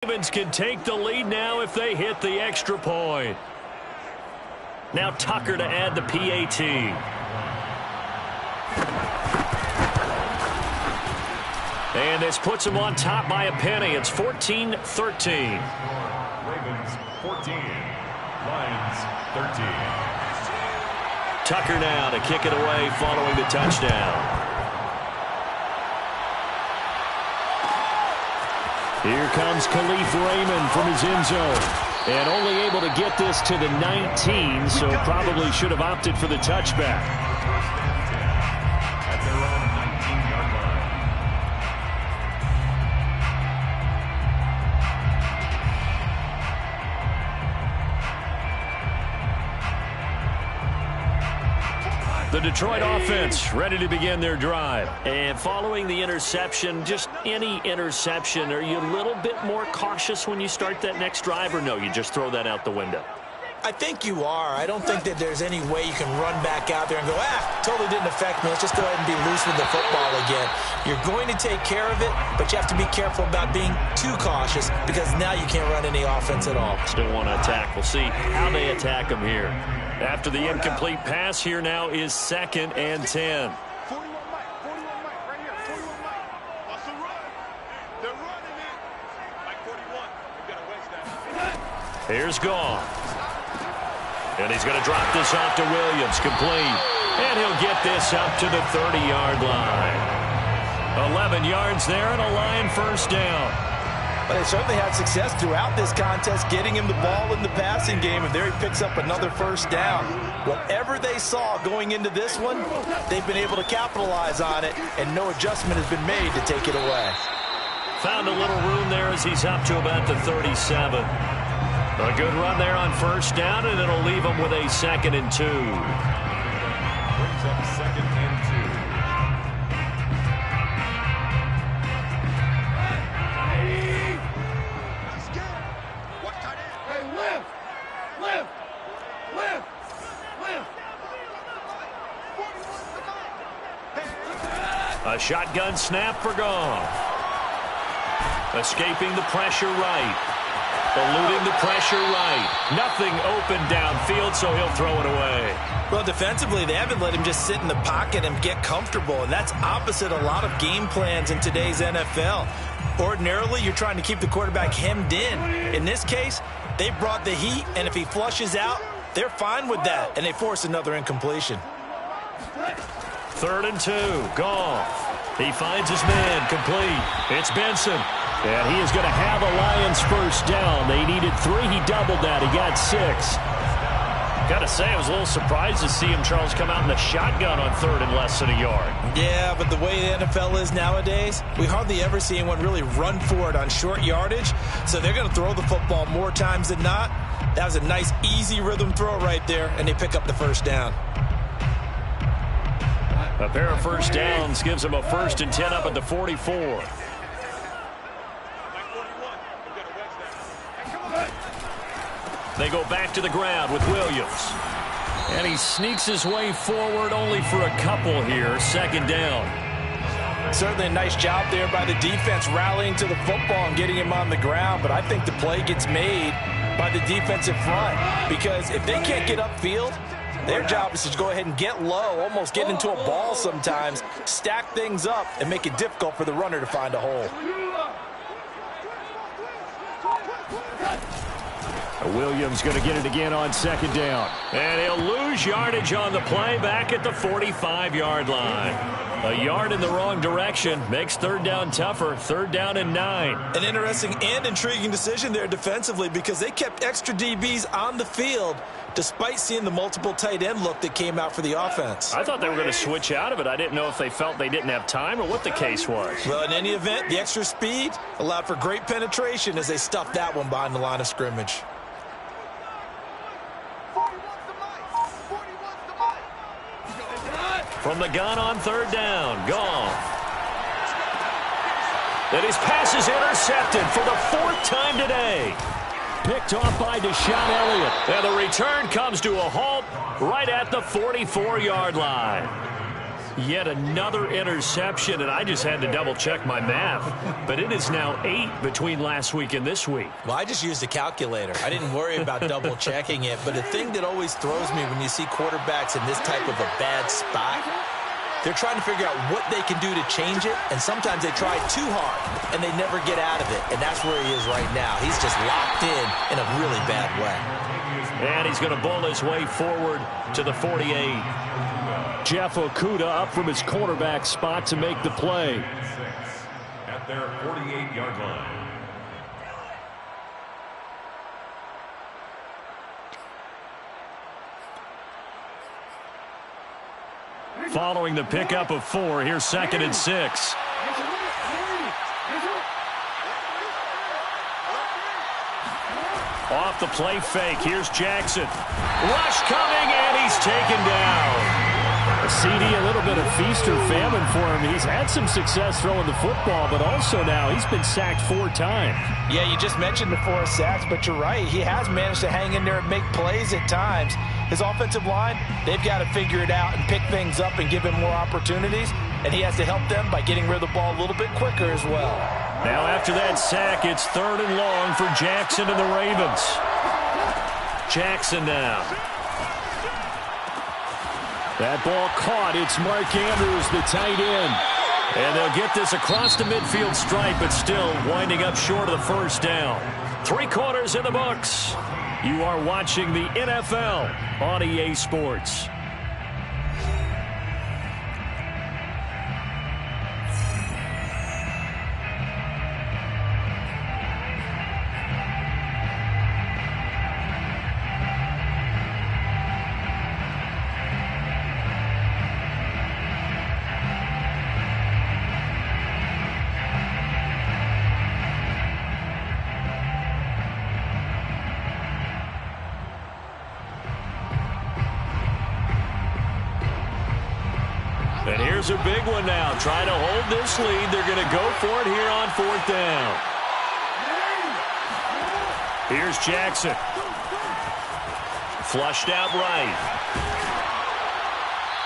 Ravens can take the lead now if they hit the extra point. Now Tucker to add the PAT. And this puts them on top by a penny. It's 14-13. Ravens 14, Lions 13. Tucker now to kick it away following the touchdown. Here comes Khalif Raymond from his end zone. And only able to get this to the 19, so probably should have opted for the touchback. At their own 19-yard line. The Detroit offense ready to begin their drive. And following the interception, just any interception, are you a little bit more cautious when you start that next drive, or no, you just throw that out the window? I think you are. I don't think that there's any way you can run back out there and go, totally didn't affect me. Let's just go ahead and be loose with the football again. You're going to take care of it, but you have to be careful about being too cautious because now you can't run any offense at all. Still want to attack. We'll see how they attack them here. After the incomplete pass, here now is 2nd and 10. 41 Mike, right here, 41 Mike. What's the run? They're running it. Mike 41, we got to waste that. Here's Goff. And he's going to drop this off to Williams, complete. And he'll get this up to the 30-yard line. 11 yards there and a Lion first down. But they certainly had success throughout this contest, getting him the ball in the passing game, and there he picks up another first down. Whatever they saw going into this one, they've been able to capitalize on it, and no adjustment has been made to take it away. Found a little room there as he's up to about the 37. A good run there on first down, and it'll leave him with a 2nd and 2. Brings up 2nd and 2. A shotgun snap for Goff. Escaping the pressure right. Eluding the pressure right. Nothing open downfield, so he'll throw it away. Well, defensively, they haven't let him just sit in the pocket and get comfortable, and that's opposite a lot of game plans in today's NFL. Ordinarily, you're trying to keep the quarterback hemmed in. In this case, they brought the heat, and if he flushes out, they're fine with that, and they force another incompletion. 3rd and 2, Goff. He finds his man, complete. It's Benson. And he is going to have a Lions first down. They needed 3. He doubled that. He got 6. Got to say, I was a little surprised to see him, Charles, come out in the shotgun on 3rd and less than a yard. Yeah, but the way the NFL is nowadays, we hardly ever see anyone really run for it on short yardage. So they're going to throw the football more times than not. That was a nice, easy rhythm throw right there, and they pick up the first down. A pair of first downs gives him a 1st and 10 up at the 44. They go back to the ground with Williams. And he sneaks his way forward only for a couple here. 2nd down. Certainly a nice job there by the defense rallying to the football and getting him on the ground. But I think the play gets made by the defensive front. Because if they can't get upfield, their job is to go ahead and get low, almost get into a ball sometimes, stack things up, and make it difficult for the runner to find a hole. Williams going to get it again on 2nd down. And he'll lose yardage on the play back at the 45-yard line. A yard in the wrong direction makes 3rd down tougher. 3rd down and 9. An interesting and intriguing decision there defensively because they kept extra DBs on the field despite seeing the multiple tight end look that came out for the offense. I thought they were going to switch out of it. I didn't know if they felt they didn't have time or what the case was. Well, in any event, the extra speed allowed for great penetration as they stuffed that one behind the line of scrimmage. From the gun on 3rd down, Goff. And his pass is intercepted for the 4th time today. Picked off by Deshaun Elliott. And the return comes to a halt right at the 44-yard line. Yet another interception, and I just had to double-check my math. But it is now 8 between last week and this week. Well, I just used a calculator. I didn't worry about double-checking it. But the thing that always throws me when you see quarterbacks in this type of a bad spot, they're trying to figure out what they can do to change it, and sometimes they try too hard, and they never get out of it. And that's where he is right now. He's just locked in a really bad way. And he's going to bowl his way forward to the 48. Jeff Okudah up from his quarterback spot to make the play. At their 48-yard line. Following the pickup of 4, here's 2nd and 6. Off the play fake, here's Jackson. Rush coming, and he's taken down. CD, a little bit of feast or famine for him. He's had some success throwing the football, but also now he's been sacked 4 times. Yeah, you just mentioned the 4 sacks, but you're right. He has managed to hang in there and make plays at times. His offensive line, they've got to figure it out and pick things up and give him more opportunities, and he has to help them by getting rid of the ball a little bit quicker as well. Now after that sack, it's 3rd and long for Jackson and the Ravens. Jackson now. That ball caught. It's Mark Andrews, the tight end. And they'll get this across the midfield stripe, but still winding up short of the first down. 3 quarters in the books. You are watching the NFL on EA Sports. And here's a big one now. Trying to hold this lead. They're going to go for it here on 4th down. Here's Jackson. Flushed out right.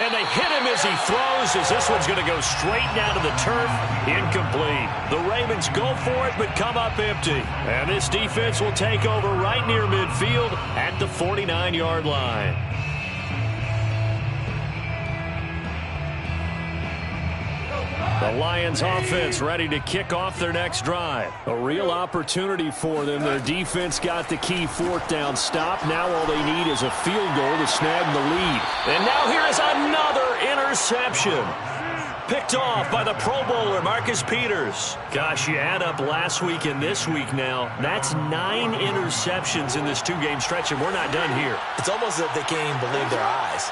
And they hit him as he throws, as this one's going to go straight down to the turf. Incomplete. The Ravens go for it, but come up empty. And this defense will take over right near midfield at the 49-yard line. The Lions offense ready to kick off their next drive. A real opportunity for them. Their defense got the key 4th down stop. Now all they need is a field goal to snag the lead. And now here is another interception. Picked off by the Pro Bowler, Marcus Peters. Gosh, you add up last week and this week now. That's 9 interceptions in this 2-game stretch, and we're not done here. It's almost as if they can't even believe their eyes.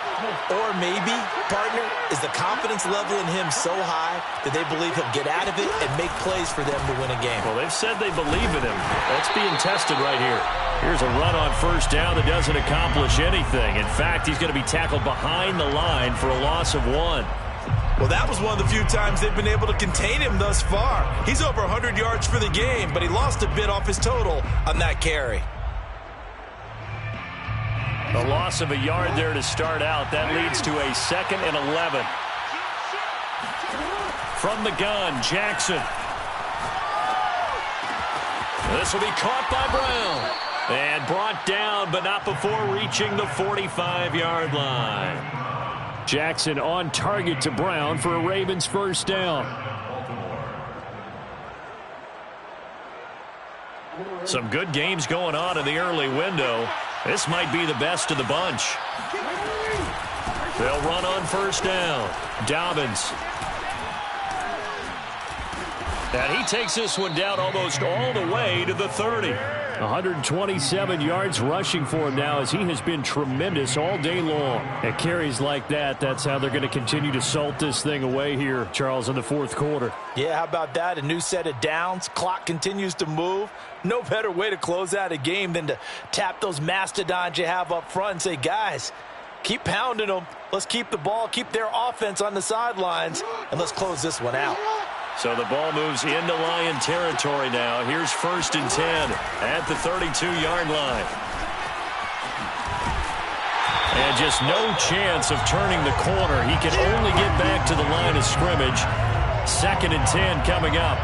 Or maybe, partner, is the confidence level in him so high that they believe he'll get out of it and make plays for them to win a game. Well, they've said they believe in him. That's being tested right here. Here's a run on 1st down that doesn't accomplish anything. In fact, he's going to be tackled behind the line for a loss of 1. Well, that was one of the few times they've been able to contain him thus far. He's over 100 yards for the game, but he lost a bit off his total on that carry. A loss of a yard there to start out. That leads to a 2nd and 11. From the gun, Jackson. This will be caught by Brown. And brought down, but not before reaching the 45-yard line. Jackson on target to Brown for a Ravens 1st down. Some good games going on in the early window. This might be the best of the bunch. They'll run on 1st down. Dobbins. And he takes this one down almost all the way to the 30. 127 yards rushing for him now, as he has been tremendous all day long. At carries like that, that's how they're going to continue to salt this thing away here, Charles, in the 4th quarter. Yeah, how about that? A new set of downs. Clock continues to move. No better way to close out a game than to tap those mastodons you have up front and say, guys, keep pounding them. Let's keep the ball, keep their offense on the sidelines, and let's close this one out. So the ball moves into Lion territory now. Here's 1st and 10 at the 32-yard line. And just no chance of turning the corner. He can only get back to the line of scrimmage. 2nd and 10 coming up.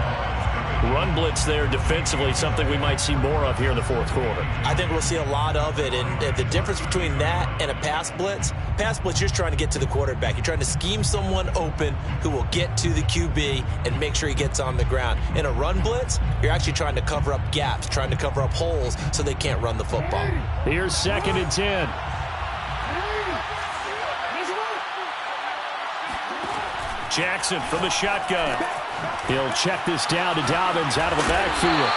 Run blitz there defensively, something we might see more of here in the 4th quarter. I think we'll see a lot of it, and the difference between that and a pass blitz, you're just trying to get to the quarterback. You're trying to scheme someone open who will get to the QB and make sure he gets on the ground. In a run blitz, you're actually trying to cover up gaps, trying to cover up holes so they can't run the football. Here's 2nd and 10. Jackson from the shotgun. He'll check this down to Dobbins out of the backfield.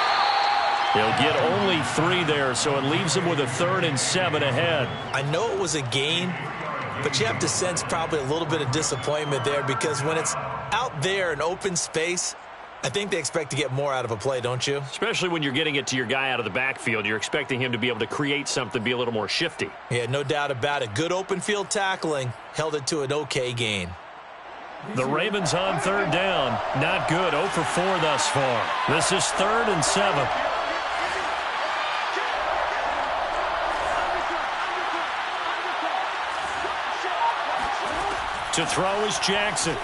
He'll get only 3 there, so it leaves him with a 3rd and 7 ahead. I know it was a gain, but you have to sense probably a little bit of disappointment there because when it's out there in open space, I think they expect to get more out of a play, don't you? Especially when you're getting it to your guy out of the backfield. You're expecting him to be able to create something, be a little more shifty. Yeah, no doubt about it. Good open field tackling held it to an okay gain. The Ravens on 3rd down. Not good. 0 for 4 thus far. This is 3rd and 7. To throw is Jackson.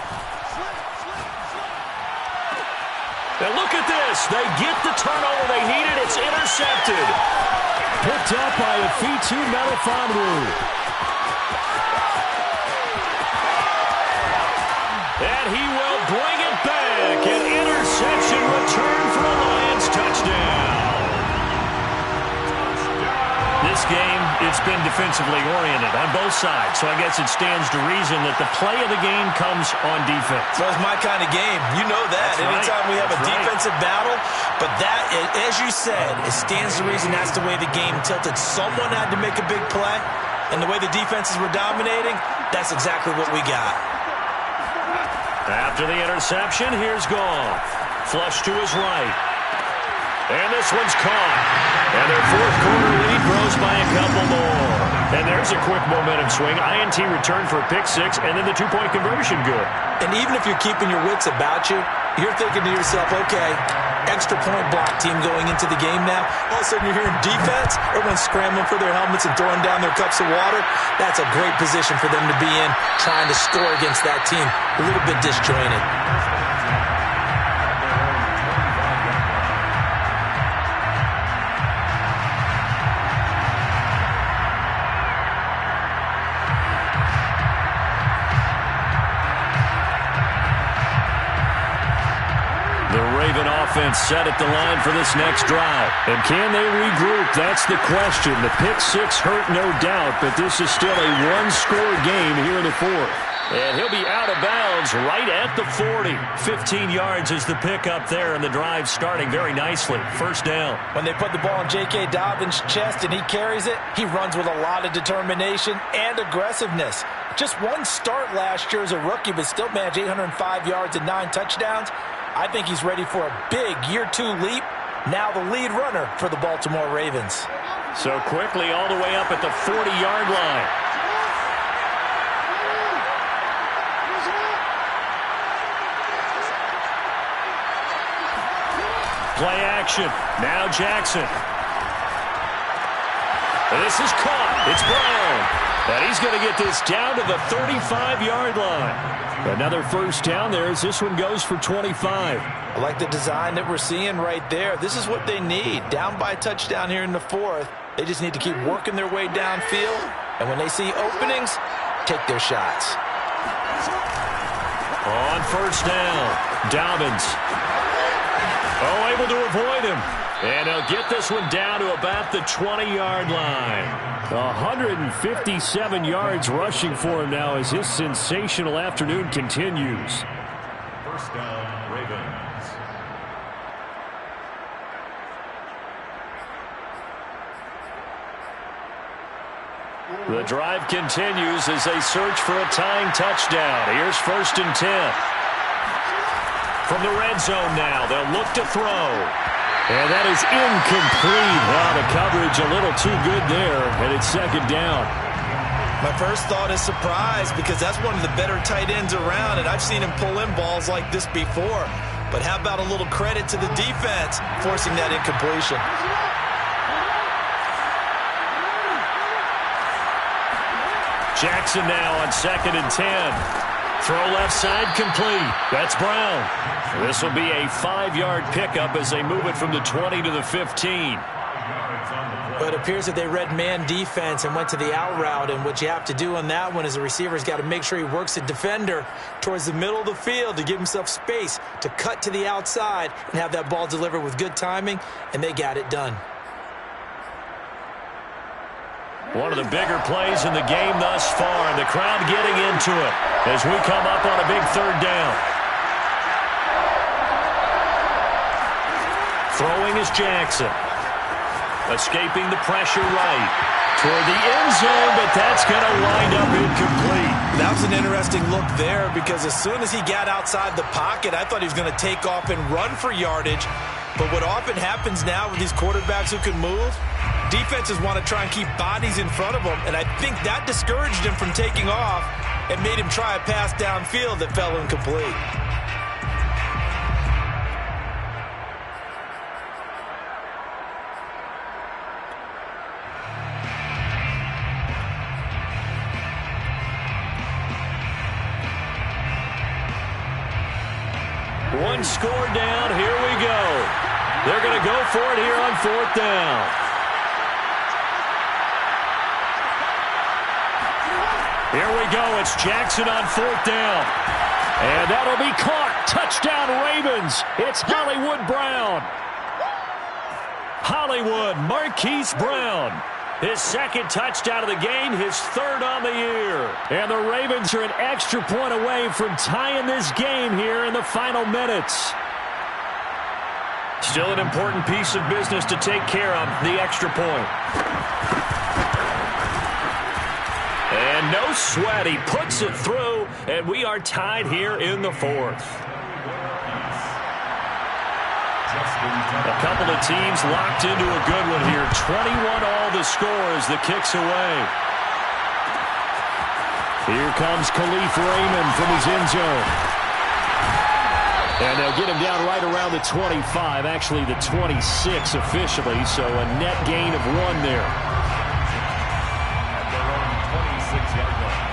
Now look at this. They get the turnover they needed. It's intercepted. Picked up by Afitu Melifonwu. And he will bring it back. An interception return for a Lions touchdown. This game, it's been defensively oriented on both sides, so I guess it stands to reason that the play of the game comes on defense. So it's my kind of game. You know that. That's Anytime right. we have a That's defensive battle, but that, as you said, it stands to reason that's the way the game tilted. Someone had to make a big play, and the way the defenses were dominating, that's exactly what we got. After the interception, here's Goff. Flush to his right. And this one's caught. And their 4th quarter lead grows by a couple more. And there's a quick momentum swing. INT return for a pick 6, and then the 2-point conversion good. And even if you're keeping your wits about you, you're thinking to yourself, okay, extra point block team going into the game now. All of a sudden you're hearing defense, everyone's scrambling for their helmets and throwing down their cups of water. That's a great position for them to be in, trying to score against that team. A little bit disjointed. Offense set at the line for this next drive. And can they regroup? That's the question. The pick 6 hurt, no doubt, but this is still a 1-score game here in the 4th. And he'll be out of bounds right at the 40. 15 yards is the pickup there, and the drive starting very nicely. 1st down. When they put the ball in J.K. Dobbins' chest and he carries it, he runs with a lot of determination and aggressiveness. Just one start last year as a rookie, but still managed 805 yards and 9 touchdowns. I think he's ready for a big year 2 leap. Now the lead runner for the Baltimore Ravens. So quickly all the way up at the 40-yard line. Play action. Now Jackson. This is caught. It's Brown. And he's going to get this down to the 35-yard line. Another 1st down there as this one goes for 25. I like the design that we're seeing right there. This is what they need. Down by a touchdown here in the 4th. They just need to keep working their way downfield. And when they see openings, take their shots. On 1st down, Dobbins. Oh, able to avoid him. And he'll get this one down to about the 20-yard line. 157 yards rushing for him now as his sensational afternoon continues. 1st down, Ravens. The drive continues as they search for a tying touchdown. Here's 1st and 10. From the red zone now, they'll look to throw. And that is incomplete. The coverage a little too good there, and it's 2nd down. My first thought is surprise because that's one of the better tight ends around, and I've seen him pull in balls like this before. But how about a little credit to the defense forcing that incompletion? Jackson now on 2nd and 10. Throw left side complete. That's Brown. This will be a 5-yard pickup as they move it from the 20 to the 15. But it appears that they read man defense and went to the out route, and what you have to do on that one is the receiver's got to make sure he works the defender towards the middle of the field to give himself space to cut to the outside and have that ball delivered with good timing, and they got it done. One of the bigger plays in the game thus far, and the crowd getting into it as we come up on a big 3rd down. Throwing is Jackson. Escaping the pressure right toward the end zone, but that's going to wind up incomplete. That was an interesting look there because as soon as he got outside the pocket, I thought he was going to take off and run for yardage. But what often happens now with these quarterbacks who can move, defenses want to try and keep bodies in front of them, and I think that discouraged him from taking off and made him try a pass downfield that fell incomplete. One score down. Here we go. They're going to go for it here on 4th down. Here we go. It's Jackson on 4th down. And that'll be caught. Touchdown Ravens. It's Hollywood Brown. Hollywood Marquise Brown. His 2nd touchdown of the game, his 3rd on the year. And the Ravens are an extra point away from tying this game here in the final minutes. Still an important piece of business to take care of, the extra point. And no sweat, he puts it through, and we are tied here in the 4th. A couple of teams locked into a good one here. 21-all the score as the kick's away. Here comes Khalif Raymond from his end zone. And they'll get him down right around the 25, actually the 26 officially, so a net gain of 1 there. At their own 26-yard line.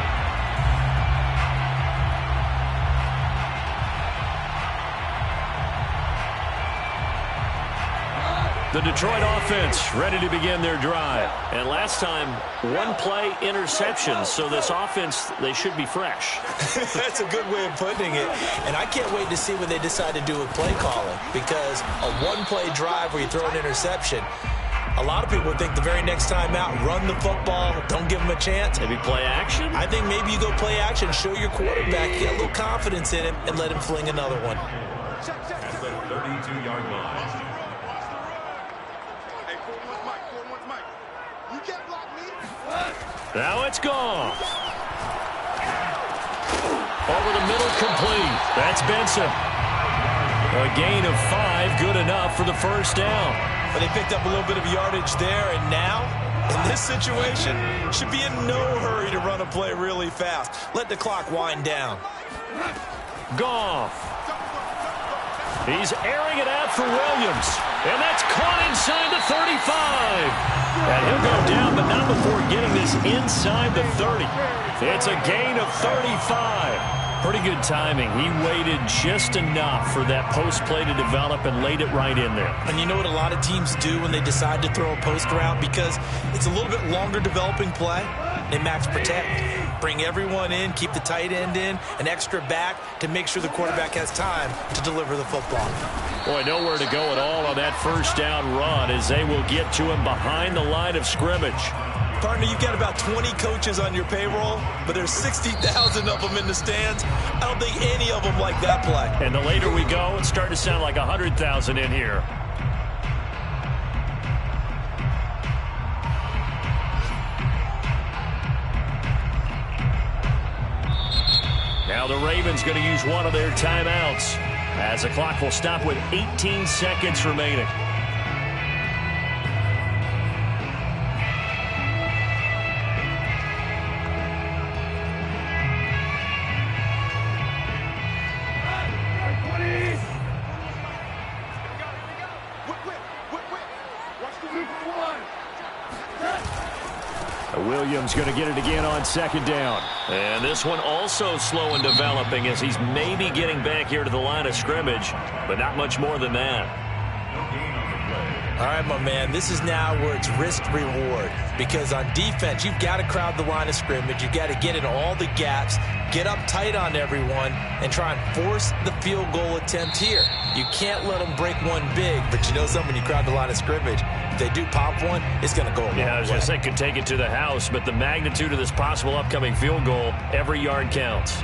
The Detroit offense ready to begin their drive. And last time, 1-play interception, so this offense, they should be fresh. That's a good way of putting it. And I can't wait to see what they decide to do with play calling, because a 1-play drive where you throw an interception, a lot of people think the very next time out, run the football, don't give them a chance. Maybe play action? I think maybe you go play action, show your quarterback, get a little confidence in him, and let him fling another one. At the 32-yard line. Now it's gone. Over the middle, complete. That's Benson. A gain of 5, good enough for the 1st down. But they picked up a little bit of yardage there, and now, in this situation, should be in no hurry to run a play really fast. Let the clock wind down. Goff. He's airing it out for Williams. And that's caught inside the 35. And he'll go down, but not before getting this inside the 30. It's a gain of 35. Pretty good timing. He waited just enough for that post play to develop and laid it right in there. And you know what a lot of teams do when they decide to throw a post route? Because it's a little bit longer developing play. They max protect. Bring everyone in, keep the tight end in, an extra back to make sure the quarterback has time to deliver the football. Boy, nowhere to go at all on that 1st down run as they will get to him behind the line of scrimmage. Partner, you've got about 20 coaches on your payroll, but there's 60,000 of them in the stands. I don't think any of them like that play. And the later we go, it's starting to sound like 100,000 in here. Now the Ravens going to use one of their timeouts as the clock will stop with 18 seconds remaining. Williams going to get it again on second down. And this one also slow and developing as he's maybe getting back here to the line of scrimmage, but not much more than that. All right, my man, this is now where it's risk-reward because on defense, you've got to crowd the line of scrimmage. You've got to get in all the gaps, get up tight on everyone, and try and force the field goal attempt here. You can't let them break one big, but you know something, when you crowd the line of scrimmage, if they do pop one, it's going to go a long way. Yeah, I was going to say could take it to the house, but the magnitude of this possible upcoming field goal, every yard counts.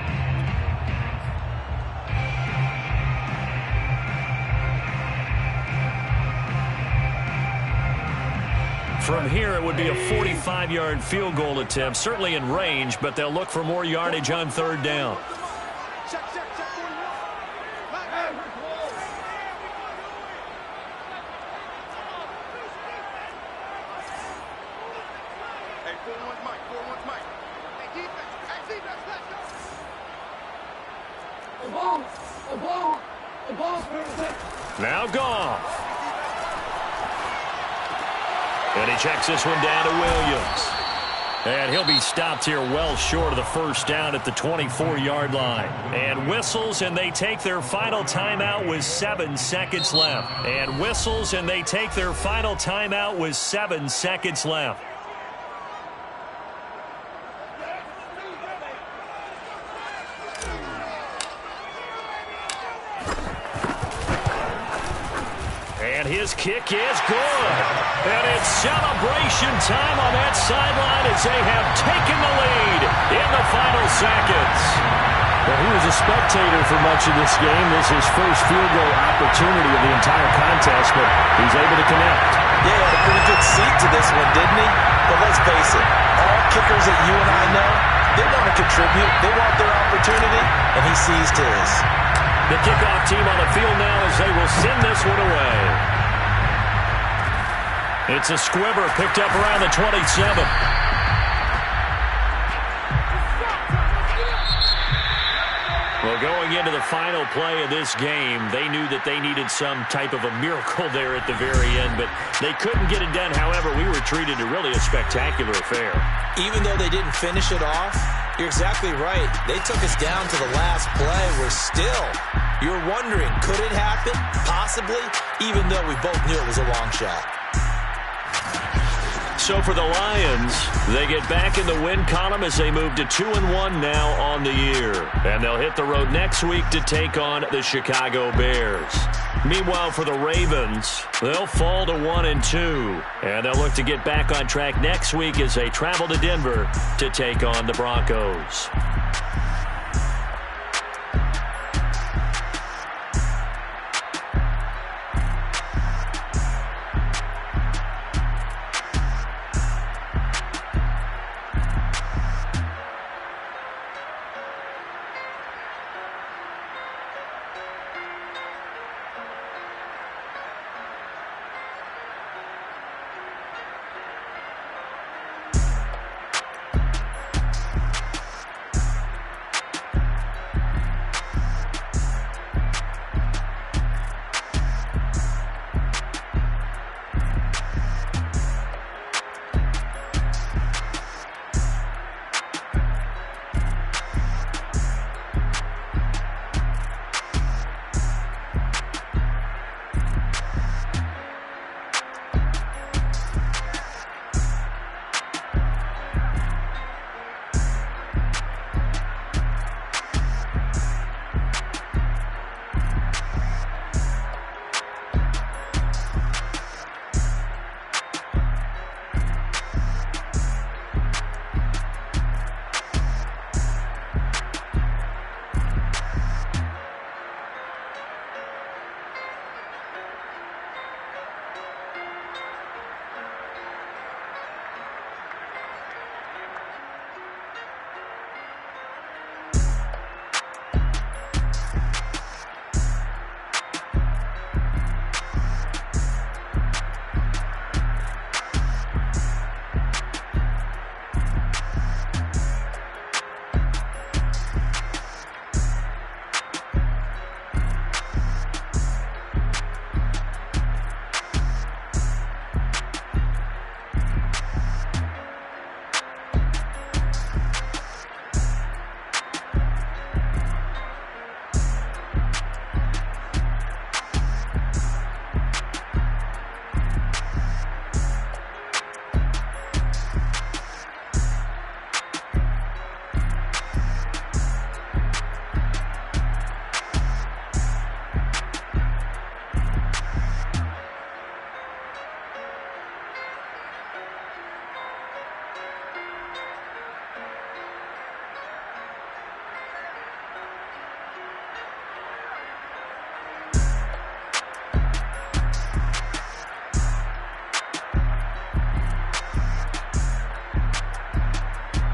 From here, it would be a 45-yard field goal attempt, certainly in range, but they'll look for more yardage on third down. Check, 41. Hey, 41's Mike. 41's Mike. Hey, defense. Hey, defense, let's go. The ball. Now Goff. And he checks this one down to Williams. And he'll be stopped here well short of the first down at the 24-yard line. And whistles, and they take their final timeout with 7 seconds left. And whistles, and they take their final timeout with 7 seconds left. And his kick is good. And it's celebration time on that sideline as they have taken the lead in the final seconds. Well, he was a spectator for much of this game. This is his first field goal opportunity of the entire contest, but he's able to connect. Yeah, he had a pretty good seat to this one, didn't he? But let's face it, all kickers that you and I know, they want to contribute. They want their opportunity, and he seized his. The kickoff team on the field now as they will send this one away. It's a squibber picked up around the 27. Well, going into the final play of this game, they knew that they needed some type of a miracle there at the very end, but they couldn't get it done. However, we were treated to really a spectacular affair. Even though they didn't finish it off, you're exactly right. They took us down to the last play. We're still, you're wondering, could it happen? Possibly, even though we both knew it was a long shot. So for the Lions, they get back in the win column as they move to 2-1 now on the year. And they'll hit the road next week to take on the Chicago Bears. Meanwhile, for the Ravens, they'll fall to 1-2. And they'll look to get back on track next week as they travel to Denver to take on the Broncos.